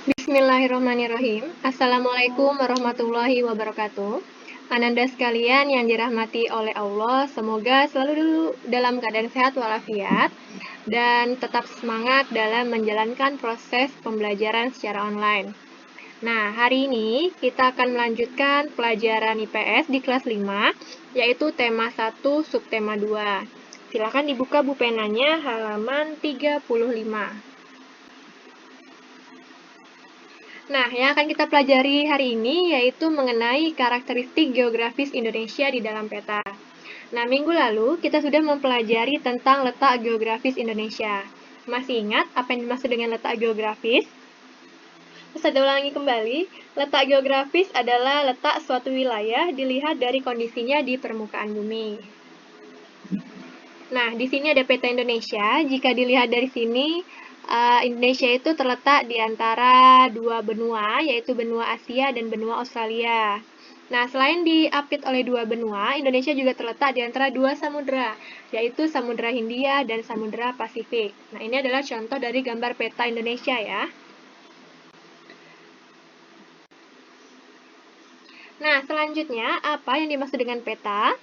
Bismillahirrahmanirrahim. Assalamualaikum warahmatullahi wabarakatuh. Ananda sekalian yang dirahmati oleh Allah, semoga selalu dalam keadaan sehat walafiat dan tetap semangat dalam menjalankan proses pembelajaran secara online. Nah, hari ini kita akan melanjutkan pelajaran IPS di kelas 5, yaitu tema 1, subtema 2. Silakan dibuka buku penanya halaman 35. Nah, yang akan kita pelajari hari ini yaitu mengenai karakteristik geografis Indonesia di dalam peta. Nah, minggu lalu kita sudah mempelajari tentang letak geografis Indonesia. Masih ingat apa yang dimaksud dengan letak geografis? Saya ulangi kembali, letak geografis adalah letak suatu wilayah dilihat dari kondisinya di permukaan bumi. Nah, di sini ada peta Indonesia. Jika dilihat dari sini, Indonesia itu terletak di antara dua benua, yaitu benua Asia dan benua Australia. Nah, selain diapit oleh dua benua, Indonesia juga terletak di antara dua samudera, yaitu Samudra Hindia dan Samudra Pasifik. Nah, ini adalah contoh dari gambar peta Indonesia ya. Nah, selanjutnya, apa yang dimaksud dengan peta?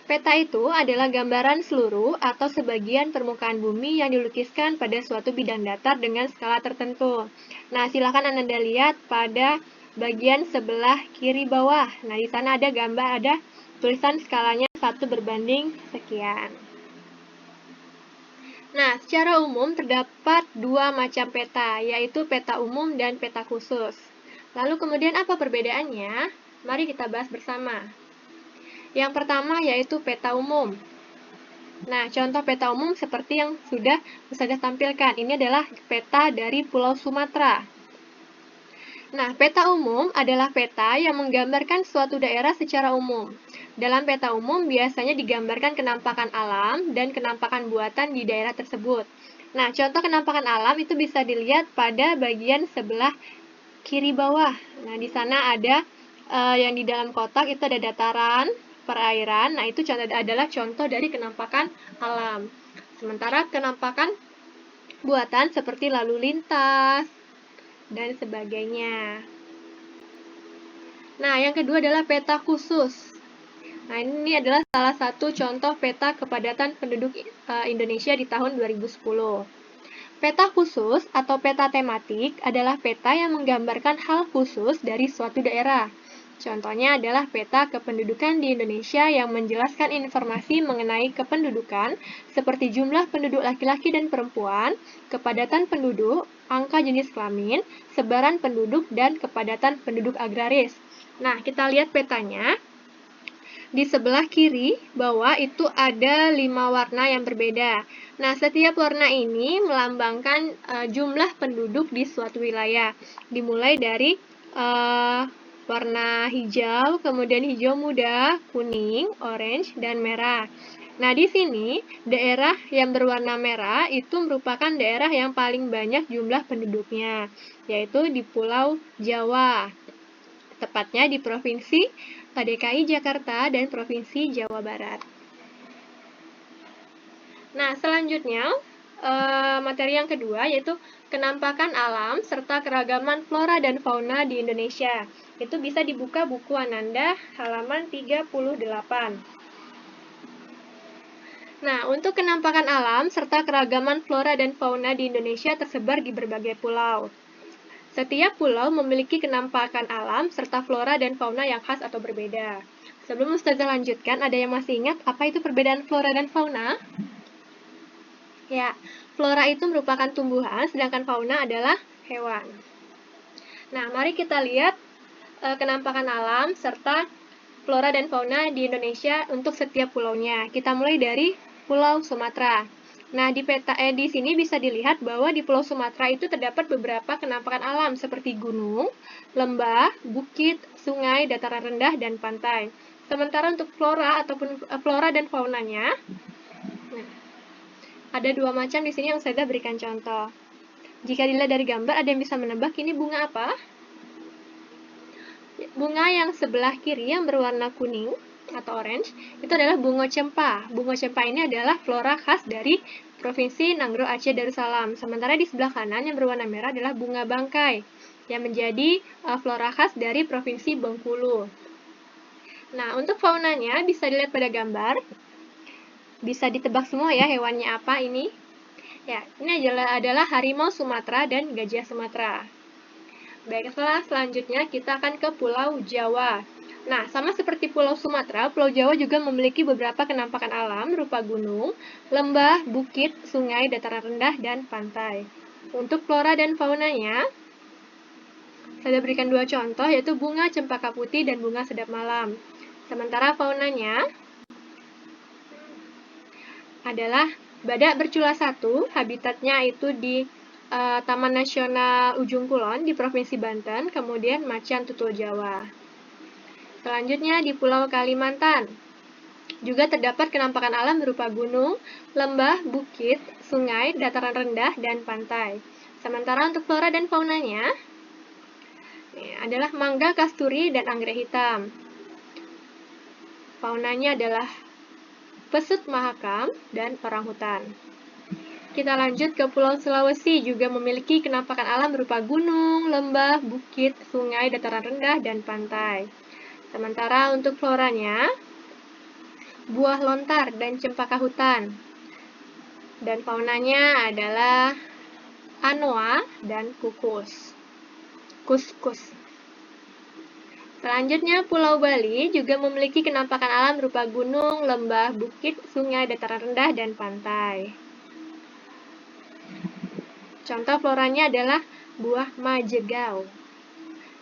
Peta itu adalah gambaran seluruh atau sebagian permukaan bumi yang dilukiskan pada suatu bidang datar dengan skala tertentu. Nah, silakan Anda lihat pada bagian sebelah kiri bawah. Nah, di sana ada gambar, ada tulisan skalanya 1 berbanding sekian. Nah, secara umum terdapat dua macam peta, yaitu peta umum dan peta khusus. Lalu kemudian apa perbedaannya? Mari kita bahas bersama. Yang pertama yaitu peta umum. Nah, contoh peta umum seperti yang sudah saya tampilkan. Ini adalah peta dari Pulau Sumatera. Nah, peta umum adalah peta yang menggambarkan suatu daerah secara umum. Dalam peta umum biasanya digambarkan kenampakan alam dan kenampakan buatan di daerah tersebut. Nah, contoh kenampakan alam itu bisa dilihat pada bagian sebelah kiri bawah. Nah, di sana ada yang di dalam kotak itu ada dataran, perairan. Nah, itu adalah contoh dari kenampakan alam. Sementara kenampakan buatan seperti lalu lintas dan sebagainya. Nah, yang kedua adalah peta khusus. Nah, ini adalah salah satu contoh peta kepadatan penduduk Indonesia di tahun 2010. Peta khusus atau peta tematik adalah peta yang menggambarkan hal khusus dari suatu daerah. Contohnya adalah peta kependudukan di Indonesia yang menjelaskan informasi mengenai kependudukan seperti jumlah penduduk laki-laki dan perempuan, kepadatan penduduk, angka jenis kelamin, sebaran penduduk, dan kepadatan penduduk agraris. Nah, kita lihat petanya. Di sebelah kiri bawah itu ada 5 warna yang berbeda. Nah, setiap warna ini melambangkan jumlah penduduk di suatu wilayah. Dimulai dari warna hijau, kemudian hijau muda, kuning, orange, dan merah. Nah, di sini daerah yang berwarna merah itu merupakan daerah yang paling banyak jumlah penduduknya, yaitu di Pulau Jawa. Tepatnya di Provinsi DKI Jakarta dan Provinsi Jawa Barat. Nah, selanjutnya materi yang kedua yaitu kenampakan alam serta keragaman flora dan fauna di Indonesia. Itu bisa dibuka buku Ananda halaman 38. Nah, untuk kenampakan alam serta keragaman flora dan fauna di Indonesia tersebar di berbagai pulau. Setiap pulau memiliki kenampakan alam serta flora dan fauna yang khas atau berbeda. Sebelum Ustazah lanjutkan, ada yang masih ingat apa itu perbedaan flora dan fauna? Ya, flora itu merupakan tumbuhan, sedangkan fauna adalah hewan. Nah, mari kita lihat kenampakan alam serta flora dan fauna di Indonesia untuk setiap pulaunya. Kita mulai dari Pulau Sumatera. Nah, di sini bisa dilihat bahwa di Pulau Sumatera itu terdapat beberapa kenampakan alam seperti gunung, lembah, bukit, sungai, dataran rendah, dan pantai. Sementara untuk flora dan faunanya, nah, ada dua macam di sini yang saya berikan contoh. Jika dilihat dari gambar, ada yang bisa menebak ini bunga apa? Bunga yang sebelah kiri yang berwarna kuning atau orange, itu adalah bunga cempa. Bunga cempa ini adalah flora khas dari Provinsi Nanggro Aceh Darussalam. Sementara di sebelah kanan yang berwarna merah adalah bunga bangkai. yang menjadi flora khas dari Provinsi Bengkulu. Nah, untuk faunanya bisa dilihat pada gambar. Bisa ditebak semua ya hewannya apa ini? Ya, ini adalah harimau Sumatera dan gajah Sumatera. Baiklah, selanjutnya kita akan ke Pulau Jawa. Nah, sama seperti Pulau Sumatera, Pulau Jawa juga memiliki beberapa kenampakan alam berupa gunung, lembah, bukit, sungai, dataran rendah, dan pantai. Untuk flora dan faunanya, saya berikan dua contoh, yaitu bunga cempaka putih dan bunga sedap malam. Sementara faunanya adalah badak bercula 1, habitatnya itu di Taman Nasional Ujung Kulon di Provinsi Banten, kemudian macan tutul Jawa. Selanjutnya di Pulau Kalimantan, juga terdapat kenampakan alam berupa gunung, lembah, bukit, sungai, dataran rendah, dan pantai. Sementara untuk flora dan faunanya adalah mangga kasturi dan anggrek hitam. Faunanya adalah pesut mahakam dan orangutan. Kita lanjut ke Pulau Sulawesi, juga memiliki kenampakan alam berupa gunung, lembah, bukit, sungai, dataran rendah, dan pantai. Sementara untuk floranya, buah lontar dan cempaka hutan. Dan faunanya adalah anoa dan kuskus. Selanjutnya, Pulau Bali juga memiliki kenampakan alam berupa gunung, lembah, bukit, sungai, dataran rendah, dan pantai. Contoh floranya adalah buah majegau.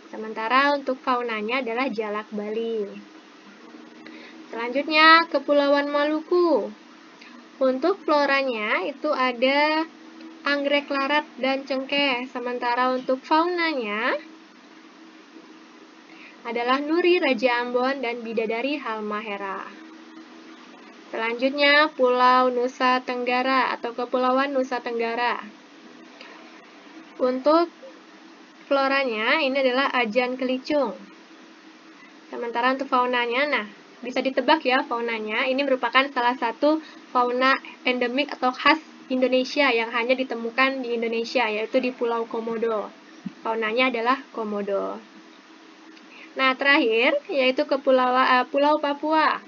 Sementara untuk faunanya adalah jalak Bali. Selanjutnya, Kepulauan Maluku. Untuk floranya itu ada anggrek larat dan cengkeh. Sementara untuk faunanya adalah nuri Raja Ambon dan bidadari halmahera. Selanjutnya, Pulau Nusa Tenggara atau Kepulauan Nusa Tenggara. Untuk floranya ini adalah ajan kelicung. Sementara untuk faunanya, bisa ditebak ya faunanya. Ini merupakan salah satu fauna endemik atau khas Indonesia yang hanya ditemukan di Indonesia, yaitu di Pulau Komodo. Faunanya adalah komodo. Nah, terakhir yaitu Pulau Papua.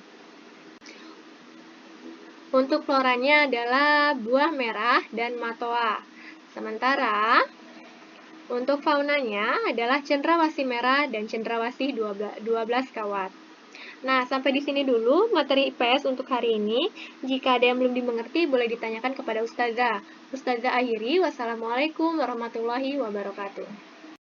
Untuk floranya adalah buah merah dan matoa. Sementara untuk faunanya adalah cendrawasih merah dan cendrawasih 12 kawat. Nah, sampai di sini dulu materi IPS untuk hari ini. Jika ada yang belum dimengerti, boleh ditanyakan kepada Ustazah. Ustazah akhiri, wassalamualaikum warahmatullahi wabarakatuh.